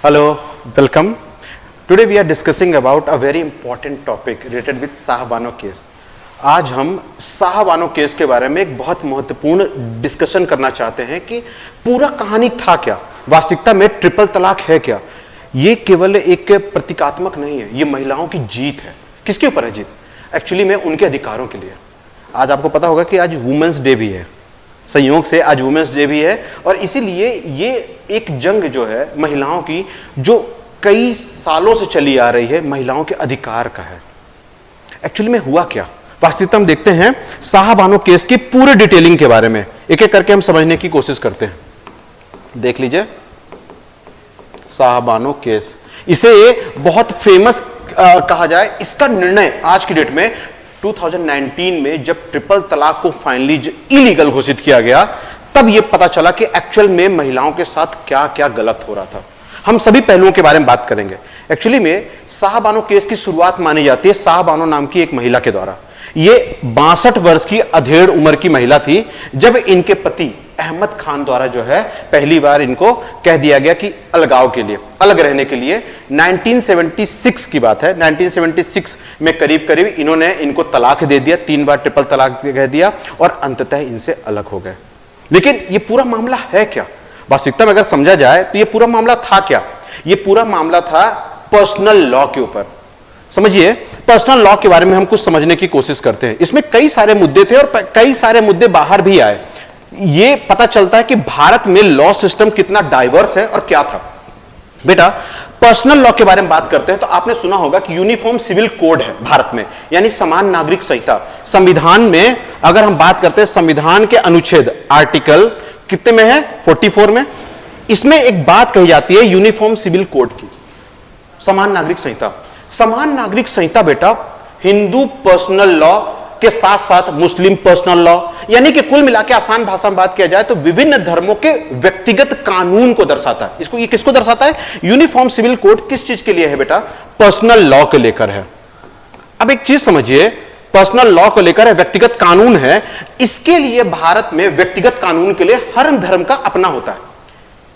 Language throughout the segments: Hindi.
Hello, welcome. Today we are discussing about a very important topic related with Shah Bano case. आज हम शाहबानो केस के बारे में एक बहुत महत्वपूर्ण डिस्कशन करना चाहते हैं कि पूरा कहानी था क्या, वास्तविकता में ट्रिपल तलाक है क्या. ये केवल एक प्रतीकात्मक नहीं है, ये महिलाओं की जीत है. किसके ऊपर है जीत? एक्चुअली में उनके अधिकारों के लिए. आज आपको पता होगा कि आज वुमेन्स डे भी है, संयोग से आज वुमेन्स डे भी है, और इसीलिए ये एक जंग जो है महिलाओं की, जो कई सालों से चली आ रही है, महिलाओं के अधिकार का है. एक्चुअली में हुआ क्या, वास्तविकता हम देखते हैं शाहबानो केस की पूरे डिटेलिंग के बारे में, एक एक करके हम समझने की कोशिश करते हैं. देख लीजिए शाहबानो केस, इसे बहुत फेमस कहा जाए. इसका निर्णय आज की डेट में 2019 में जब ट्रिपल तलाक को फाइनली इलीगल घोषित किया गया, तब यह पता चला कि एक्चुअल में महिलाओं के साथ क्या क्या गलत हो रहा था. हम सभी पहलुओं के बारे में बात करेंगे. एक्चुअली में शाहबानो केस की शुरुआत मानी जाती है शाहबानो नाम की एक महिला के द्वारा. ये 62 वर्ष की अधेड़ उम्र की महिला थी जब इनके पति अहमद खान द्वारा जो है पहली बार इनको कह दिया गया कि अलगाव के लिए, अलग रहने के लिए. 1976 की बात है. 1976 में करीब करीब इन्होंने इनको तलाक दे दिया, 3 बार ट्रिपल तलाक कह दिया, और अंततः इनसे अलग हो गए. लेकिन ये पूरा मामला है क्या, वास्तविकता में अगर समझा जाए तो ये पूरा मामला था क्या? ये पूरा मामला था पर्सनल लॉ के ऊपर. समझिए, पर्सनल लॉ के बारे में हम कुछ समझने की कोशिश करते हैं. इसमें कई सारे मुद्दे थे और कई सारे मुद्दे बाहर भी आए. ये पता चलता है कि भारत में लॉ सिस्टम कितना डाइवर्स है और क्या था. बेटा, पर्सनल लॉ के बारे में बात करते हैं तो आपने सुना होगा कि यूनिफॉर्म सिविल कोड है भारत में, यानी समान नागरिक संहिता. संविधान में अगर हम बात करते हैं, संविधान के अनुच्छेद आर्टिकल कितने में है? 44 में. इसमें एक बात कही जाती है यूनिफॉर्म सिविल कोड की, समान नागरिक संहिता. समान नागरिक संहिता बेटा हिंदू पर्सनल लॉ के साथ साथ मुस्लिम पर्सनल लॉ, यानी कि कुल मिलाकर आसान भाषा में बात किया जाए तो विभिन्न धर्मों के व्यक्तिगत कानून को दर्शाता है. इसको, ये किसको दर्शाता है? यूनिफॉर्म सिविल कोड किस चीज के लिए है बेटा? पर्सनल लॉ को लेकर है. अब एक चीज समझिए, पर्सनल लॉ को लेकर है, व्यक्तिगत कानून है. इसके लिए भारत में व्यक्तिगत कानून के लिए हर धर्म का अपना होता है.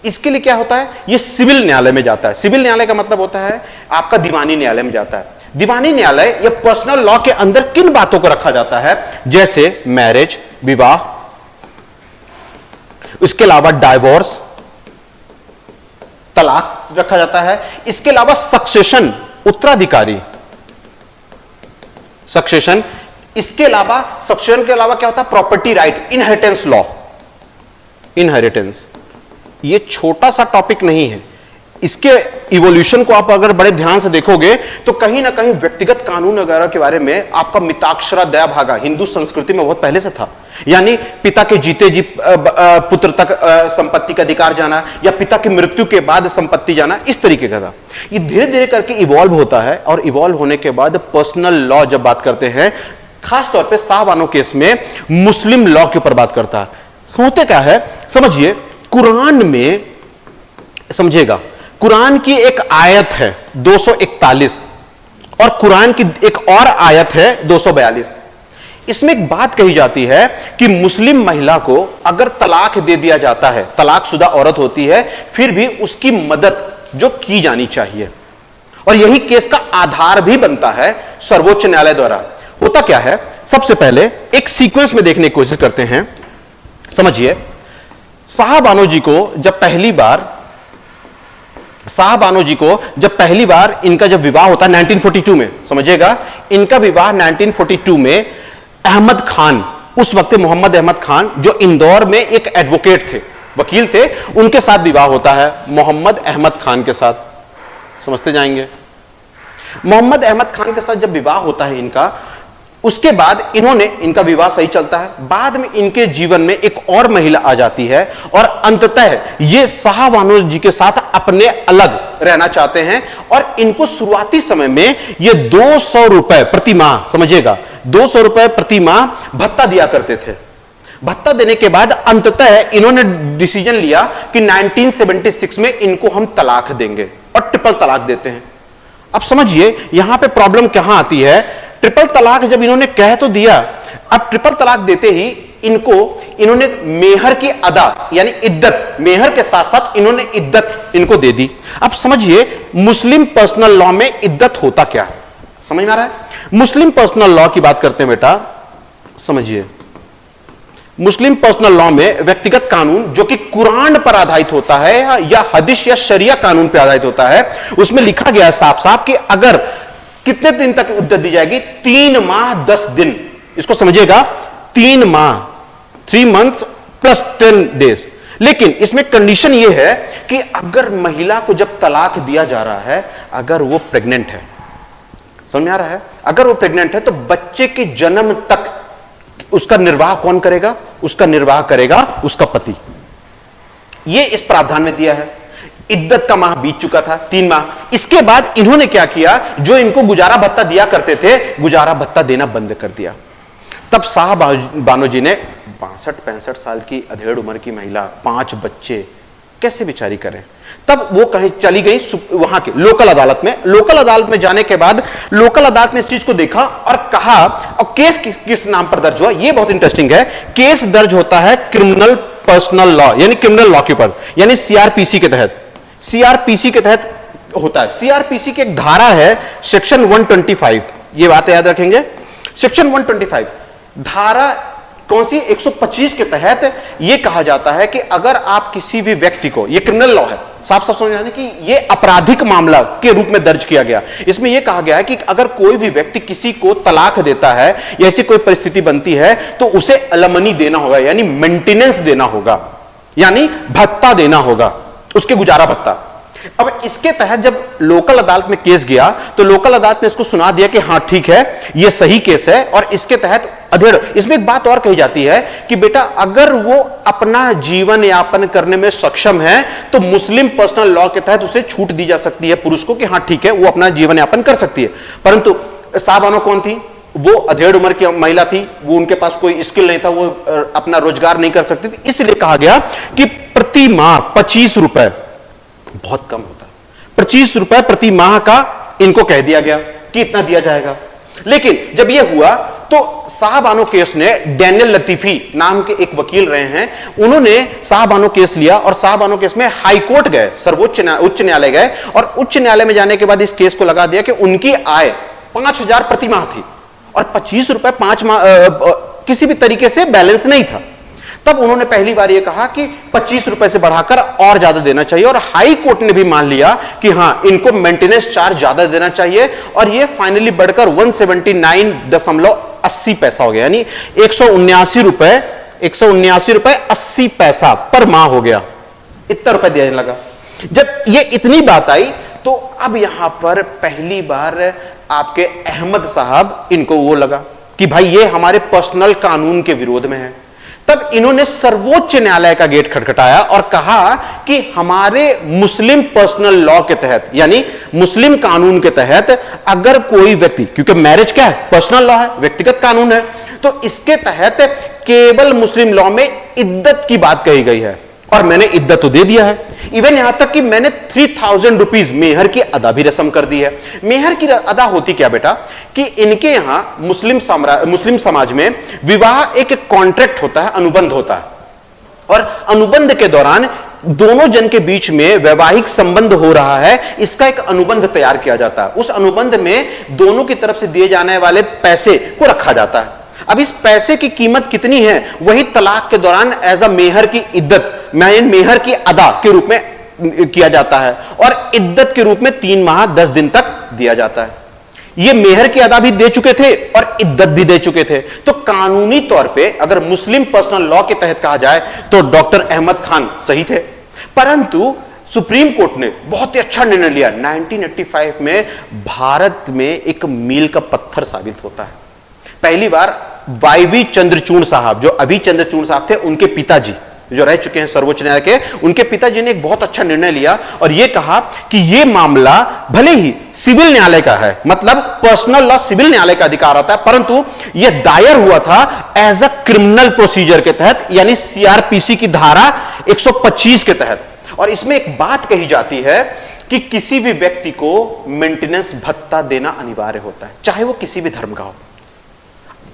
इसके लिए क्या होता है? ये सिविल न्यायालय में जाता है. सिविल न्यायालय का मतलब होता है आपका दीवानी न्यायालय में जाता है. दीवानी न्यायालय या पर्सनल लॉ के अंदर किन बातों को रखा जाता है? जैसे मैरिज, विवाह, इसके अलावा डाइवोर्स, तलाक रखा जाता है. इसके अलावा सक्सेशन, उत्तराधिकारी, सक्सेशन. इसके अलावा, सक्सेशन के अलावा क्या होता है? Property right, inheritance law, inheritance. ये छोटा सा टॉपिक नहीं है. इसके इवोल्यूशन को आप अगर बड़े ध्यान से देखोगे तो कहीं ना कहीं व्यक्तिगत कानून वगैरह के बारे में आपका मिताक्षरा दया भागा हिंदू संस्कृति में बहुत पहले से था. यानी पिता के जीते जी पुत्र तक संपत्ति का अधिकार जाना, या पिता की मृत्यु के बाद संपत्ति जाना, इस तरीके का था. ये धीरे धीरे करके इवॉल्व होता है, और इवॉल्व होने के बाद पर्सनल लॉ जब बात करते हैं, खासतौर पर शाहबानो केस में मुस्लिम लॉ के ऊपर बात करता है. होते क्या है समझिए, कुरान में, समझिएगा, कुरान की एक आयत है 241 और कुरान की एक और आयत है 242. इसमें एक बात कही जाती है कि मुस्लिम महिला को अगर तलाक दे दिया जाता है, तलाकशुदा औरत होती है, फिर भी उसकी मदद जो की जानी चाहिए, और यही केस का आधार भी बनता है सर्वोच्च न्यायालय द्वारा. होता क्या है, सबसे पहले एक सीक्वेंस में देखने की कोशिश करते हैं. समझिए, शाहबानो जी को जब पहली बार इनका जब विवाह होता है 1942 में, समझिएगा, इनका विवाह 1942 में अहमद खान, उस वक्त मोहम्मद अहमद खान, जो इंदौर में एक एडवोकेट थे, वकील थे, उनके साथ विवाह होता है. मोहम्मद अहमद खान के साथ, समझते जाएंगे. मोहम्मद अहमद खान के साथ जब विवाह होता है इनका, उसके बाद इनका विवाह सही चलता है. बाद में इनके जीवन में एक और महिला आ जाती है, और अंततः ये शाहबानो जी के साथ अपने अलग रहना चाहते हैं, और इनको शुरुआती समय में ये 200 रुपए प्रति माह, समझिएगा, 200 रुपए प्रति माह भत्ता दिया करते थे. भत्ता देने के बाद अंततः इन्होंने डिसीजन लिया कि 1976 में इनको हम तलाक देंगे, और ट्रिपल तलाक देते हैं. अब समझिए यहां पे प्रॉब्लम कहां आती है. ट्रिपल तलाक जब इन्होंने कह तो दिया, अब ट्रिपल तलाक देते ही इनको इन्होंने मेहर की अदा यानी इद्दत, मेहर के साथ साथ इन्होंने इद्दत इनको दे दी। अब समझिए मुस्लिम पर्सनल लॉ में इद्दत होता क्या है, समझ में आ रहा है? मुस्लिम पर्सनल लॉ की बात करते हैं बेटा, समझिए मुस्लिम पर्सनल लॉ में व्यक्तिगत कानून जो कि कुरान पर आधारित होता है या हदीस या शरिया कानून पर आधारित होता है, उसमें लिखा गया है साफ साफ कि अगर कितने दिन तक इद्दत दी जाएगी, 3 माह 10 दिन। इसको समझिएगा, 3 माह 3 months प्लस 10 days। लेकिन इसमें कंडीशन यह है कि अगर महिला को जब तलाक दिया जा रहा है, अगर वो प्रेग्नेंट है, समझ में आ रहा है? अगर वो प्रेग्नेंट है तो बच्चे के जन्म तक उसका निर्वाह कौन करेगा? उसका निर्वाह करेगा उसका पति। यह इस प्रावधान में दिया है। इद्दत का माह बीत चुका था, 3 माह। इसके बाद इन्होंने क्या किया, जो इनको गुजारा भत्ता दिया करते थे, गुजारा भत्ता देना बंद कर दिया। तब साहब बानो जी ने 62-65 साल की अधेड़ उम्र की महिला, 5 बच्चे, कैसे बेचारी करें? तब वो कहीं चली गई वहां के लोकल अदालत में। लोकल अदालत में जाने के बाद लोकल अदालत ने इस चीज को देखा और कहा, और केस किस नाम पर दर्ज हुआ, ये बहुत इंटरेस्टिंग है। केस दर्ज होता है क्रिमिनल पर्सनल लॉ यानी क्रिमिनल लॉ के ऊपर, यानी सीआरपीसी के तहत। सीआरपीसी के तहत होता है। सीआरपीसी की एक धारा है सेक्शन 125, ये बात याद रखेंगे। सेक्शन 125 धारा कौन सी? 125 के तहत यह कहा जाता है कि अगर आप किसी भी व्यक्ति को, यह क्रिमिनल लॉ है, साफ साफ समझ आने कि यह आपराधिक मामला के रूप में दर्ज किया गया। इसमें यह कहा गया है कि अगर कोई भी व्यक्ति किसी को तलाक देता है या ऐसी कोई परिस्थिति बनती है तो उसे अलमनी देना होगा, यानी मेंटेनेंस देना होगा, यानी भत्ता देना होगा, उसके गुजारा भत्ता। अब इसके तहत जब लोकल अदालत में केस गया तो लोकल अदालत ने इसको सुना दिया कि हां ठीक है, यह सही केस है और इसके तहत अधेड़। इसमें एक बात और कही जाती है कि बेटा अगर वो अपना जीवन यापन करने में सक्षम है तो मुस्लिम पर्सनल लॉ के तहत उसे छूट दी जा सकती है पुरुष को कि हां ठीक है, वो अपना जीवन यापन कर सकती है। परंतु साहबानो कौन थी? वो अधेड़ उम्र की महिला थी, वो उनके पास कोई स्किल नहीं था, वो अपना रोजगार नहीं कर सकती थी। इसलिए कहा गया कि प्रति माह 25 रुपए, बहुत कम होता है, 25 रुपए प्रति माह का इनको कह दिया गया कि इतना दिया जाएगा। लेकिन जब यह हुआ तो साहबानो केस ने, डैनियल लतीफी नाम के एक वकील रहे हैं, उन्होंने साहबानो केस लिया और साहबानो केस में हाई कोर्ट गए, सर्वोच्च उच्च न्यायालय गए और उच्च न्यायालय में जाने के बाद इस केस को लगा दिया कि उनकी आय 5000 प्रति माह थी और 25 रुपए 5 माह किसी भी तरीके से बैलेंस नहीं था। तब उन्होंने पहली बार यह कहा कि 25 रुपए से बढ़ाकर और ज्यादा देना चाहिए और हाई कोर्ट ने भी मान लिया कि हां इनको मेंटेनेंस चार्ज ज्यादा देना चाहिए और यह फाइनली बढ़कर 179.80 पैसा हो गया, यानी 179 रुपए 80 पैसा पर माह हो गया। इतना रुपए देने लगा। जब यह इतनी बात आई तो अब यहां पर पहली बार आपके अहमद साहब, इनको वो लगा कि भाई ये हमारे पर्सनल कानून के विरोध में है। तब इन्होंने सर्वोच्च न्यायालय का गेट खटखटाया और कहा कि हमारे मुस्लिम पर्सनल लॉ के तहत, यानी मुस्लिम कानून के तहत अगर कोई व्यक्ति, क्योंकि मैरिज क्या है? पर्सनल लॉ है, व्यक्तिगत कानून है, तो इसके तहत केवल मुस्लिम लॉ में इद्दत की बात कही गई है और मैंने इद्दत तो दे दिया है। इवन यहां तक कि मैंने 3000 रुपीज मेहर की अदा भी रस्म कर दी है। मेहर की अदा होती क्या बेटा कि इनके यहां मुस्लिम समाज में विवाह एक कॉन्ट्रैक्ट होता है, अनुबंध होता है और अनुबंध के दौरान दोनों जन के बीच में वैवाहिक संबंध हो रहा है, इसका एक अनुबंध तैयार किया जाता है। उस अनुबंध में दोनों की तरफ से दिए जाने वाले पैसे को रखा जाता है। अब इस पैसे की कीमत कितनी है, वही तलाक के दौरान एज अ मेहर की इद्दत, मेहर की अदा के रूप में किया जाता है और इद्दत के रूप में 3 माह 10 दिन तक दिया जाता है। ये मेहर की अदा भी दे चुके थे और इद्दत भी दे चुके थे। तो कानूनी तौर पे अगर मुस्लिम पर्सनल लॉ के तहत कहा जाए तो डॉक्टर अहमद खान सही थे। परंतु सुप्रीम कोर्ट ने बहुत ही अच्छा निर्णय लिया। 1985 में भारत में एक मील का पत्थर साबित होता है। पहली बार वाईवी चंद्रचूड़ साहब, जो अभी चंद्रचूड़ साहब थे, उनके पिताजी जो रह चुके हैं सर्वोच्च न्यायालय के, उनके पिताजी ने एक बहुत अच्छा निर्णय लिया और यह कहा कि यह मामला भले ही सिविल न्यायालय का है, मतलब पर्सनल लॉ सिविल न्यायालय का अधिकार होता है, परंतु यह दायर हुआ था एज अ क्रिमिनल प्रोसीजर के तहत, यानी सीआरपीसी की धारा 125 के तहत। और इसमें एक बात कही जाती है कि किसी भी व्यक्ति को मेंटेनेंस भत्ता देना अनिवार्य होता है, चाहे वो किसी भी धर्म का हो।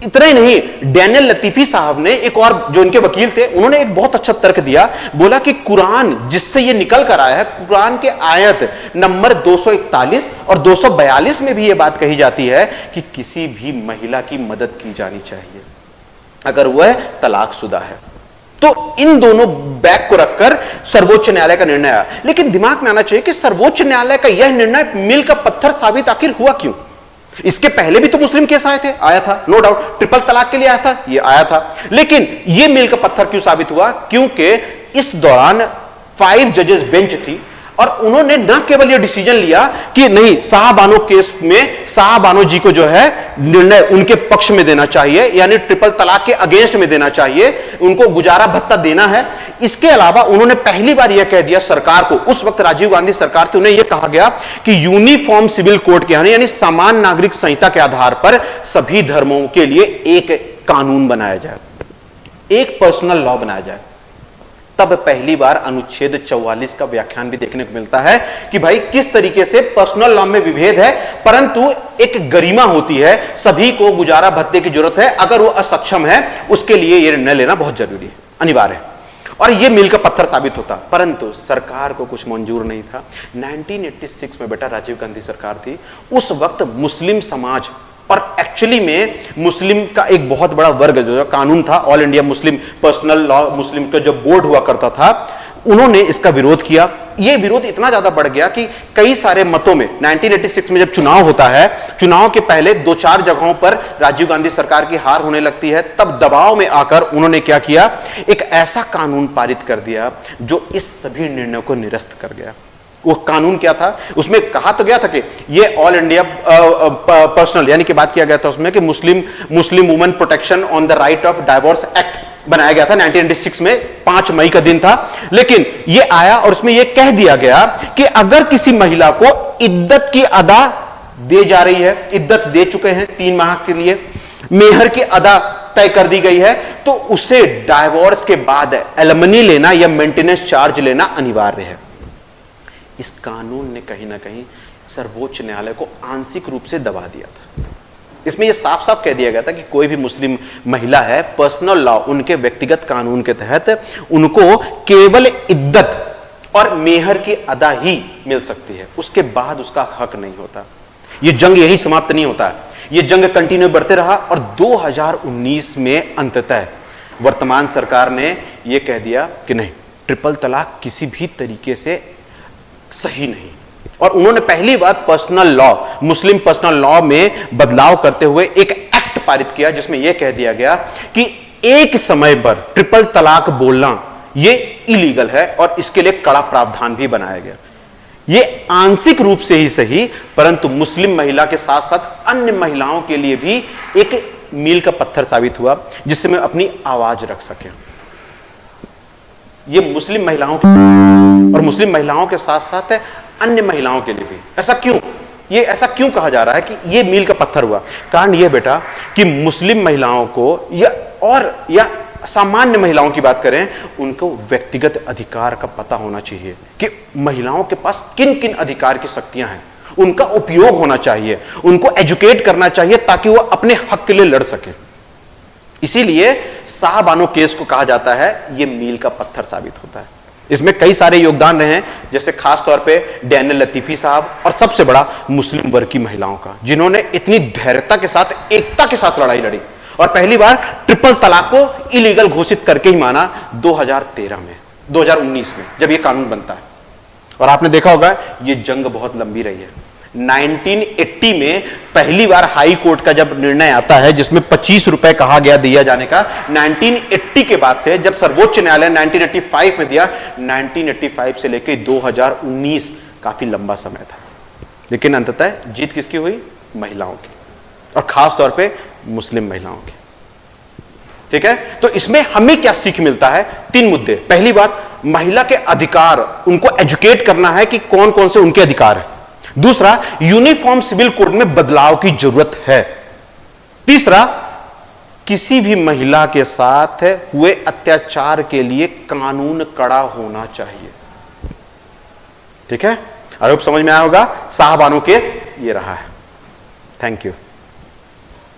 इतना ही नहीं, डैनियल लतीफी साहब ने एक और, जो इनके वकील थे, उन्होंने एक बहुत अच्छा तर्क दिया। बोला कि कुरान जिससे ये निकल कर आया है, कुरान के आयत नंबर 241 और 242 में भी ये बात कही जाती है कि किसी भी महिला की मदद की जानी चाहिए अगर वह तलाकशुदा है। तो इन दोनों बैक को रखकर सर्वोच्च न्यायालय का निर्णय आया। लेकिन दिमाग में आना चाहिए कि सर्वोच्च न्यायालय का यह निर्णय मील का पत्थर साबित आखिर हुआ क्यों? इसके पहले भी तो मुस्लिम केस आया था, नो डाउट, ट्रिपल तलाक के लिए आया था, ये आया था। लेकिन ये मील का पत्थर क्यों साबित हुआ? क्योंकि इस दौरान 5 जजेस बेंच थी और उन्होंने न केवल ये डिसीजन लिया कि नहीं, साहबानो केस में साहबानो जी को जो है निर्णय उनके पक्ष में देना चाहिए, यानी ट्रिपल तलाक के अगेंस्ट में देना चाहिए, उनको गुजारा भत्ता देना है। इसके अलावा उन्होंने पहली बार यह कह दिया सरकार को, उस वक्त राजीव गांधी सरकार थी, उन्हें यह कहा गया कि यूनिफॉर्म सिविल कोड के यानी समान नागरिक संहिता के आधार पर सभी धर्मों के लिए एक कानून बनाया जाए, एक पर्सनल लॉ बनाया जाए। तब पहली बार अनुच्छेद 44 का व्याख्यान भी देखने को मिलता है कि भाई किस तरीके से पर्सनल लॉ में विभेद है, परंतु एक गरिमा होती है, सभी को गुजारा भत्ते की जरूरत है, अगर वो असक्षम है उसके लिए यह निर्णय लेना बहुत जरूरी है, अनिवार्य है। और यह मील का पत्थर साबित होता, परंतु सरकार को कुछ मंजूर नहीं था। 1986 में बेटा राजीव गांधी सरकार थी, उस वक्त मुस्लिम समाज और एक्चुअली में मुस्लिम का एक बहुत बड़ा वर्ग जो कानून था, all India Muslim personal law, Muslim का जो बोर्ड हुआ करता था, उन्होंने इसका विरोध किया। यह विरोध इतना ज्यादा बढ़ गया कि कई सारे मतों में 1986 में जब चुनाव होता है, चुनाव के पहले 2-4 जगहों पर राजीव गांधी सरकार की हार होने लगती है, तब दबाव में आकर उन्होंने क्या किया, एक ऐसा कानून पारित कर दिया जो इस सभी निर्णयों को निरस्त कर गया। वो कानून क्या था? उसमें कहा तो गया था कि ये ऑल इंडिया पर्सनल, यानी कि बात किया गया था उसमें कि Muslim women protection on the right of divorce act बनाया गया था 1996 में, 5 मई का दिन था। लेकिन ये आया और उसमें ये कह दिया गया कि अगर किसी महिला को इद्दत की अदा दे जा रही है, इद्दत दे चुके हैं 3 माह के लिए, मेहर की अदा तय कर दी गई है, तो उसे डाइवोर्स के बाद एलिमनी लेना या मेंटेनेंस चार्ज लेना अनिवार्य है। इस कानून ने कहीं ना कहीं सर्वोच्च न्यायालय को आंशिक रूप से दबा दिया था। इसमें यह साफ साफ कह दिया गया था कि कोई भी मुस्लिम महिला है, पर्सनल लॉ, उनके व्यक्तिगत कानून के तहत उनको केवल इद्दत और मेहर की अदा ही मिल सकती है, उसके बाद उसका हक नहीं होता। यह जंग यही समाप्त नहीं होता है, यह जंग कंटिन्यू बढ़ते रहा और 2019 में अंततः वर्तमान सरकार ने यह कह दिया कि नहीं, ट्रिपल तलाक किसी भी तरीके से सही नहीं। और उन्होंने पहली बार पर्सनल लॉ, मुस्लिम पर्सनल लॉ में बदलाव करते हुए एक एक्ट पारित किया जिसमें यह कह दिया गया कि एक समय पर ट्रिपल तलाक बोलना यह इलीगल है और इसके लिए कड़ा प्रावधान भी बनाया गया। यह आंशिक रूप से ही सही, परंतु मुस्लिम महिला के साथ साथ अन्य महिलाओं के लिए भी एक मील का पत्थर साबित हुआ जिससे मैं अपनी आवाज रख सके। यह मुस्लिम महिलाओं और मुस्लिम महिलाओं के साथ साथ अन्य महिलाओं के लिए भी। ऐसा क्यों? ये ऐसा क्यों कहा जा रहा है कि ये मील का पत्थर हुआ? कारण यह बेटा कि मुस्लिम महिलाओं को या सामान्य महिलाओं की बात करें, उनको व्यक्तिगत अधिकार का पता होना चाहिए कि महिलाओं के पास किन किन अधिकार की शक्तियां हैं, उनका उपयोग होना चाहिए, उनको एजुकेट करना चाहिए ताकि वो अपने हक के लिए लड़ सके। इसीलिए साहबानो केस को कहा जाता है यह मील का पत्थर साबित होता है। इसमें कई सारे योगदान रहे हैं, जैसे खास तौर पे डैनियल लतीफी साहब और सबसे बड़ा मुस्लिम वर्ग की महिलाओं का, जिन्होंने इतनी धैर्यता के साथ, एकता के साथ लड़ाई लड़ी और पहली बार ट्रिपल तलाक को इलीगल घोषित करके ही माना 2019 में जब यह कानून बनता है। और आपने देखा होगा यह जंग बहुत लंबी रही है। 1980 में पहली बार हाई कोर्ट का जब निर्णय आता है जिसमें 25 रुपए कहा गया दिया जाने का, 1980 के बाद से जब सर्वोच्च न्यायालय 1985 में दिया, 1985 से लेकर 2019 काफी लंबा समय था। लेकिन अंततः जीत किसकी हुई? महिलाओं की, और खास तौर पे मुस्लिम महिलाओं की। ठीक है, तो इसमें हमें क्या सीख मिलता है? 3 मुद्दे। पहली बात, महिला के अधिकार, उनको एजुकेट करना है कि कौन कौन से उनके अधिकार है। दूसरा, यूनिफॉर्म सिविल कोड में बदलाव की जरूरत है। तीसरा, किसी भी महिला के साथ हुए अत्याचार के लिए कानून कड़ा होना चाहिए। ठीक है, आई होप समझ में आया होगा। साहबानो केस ये रहा है। Thank you.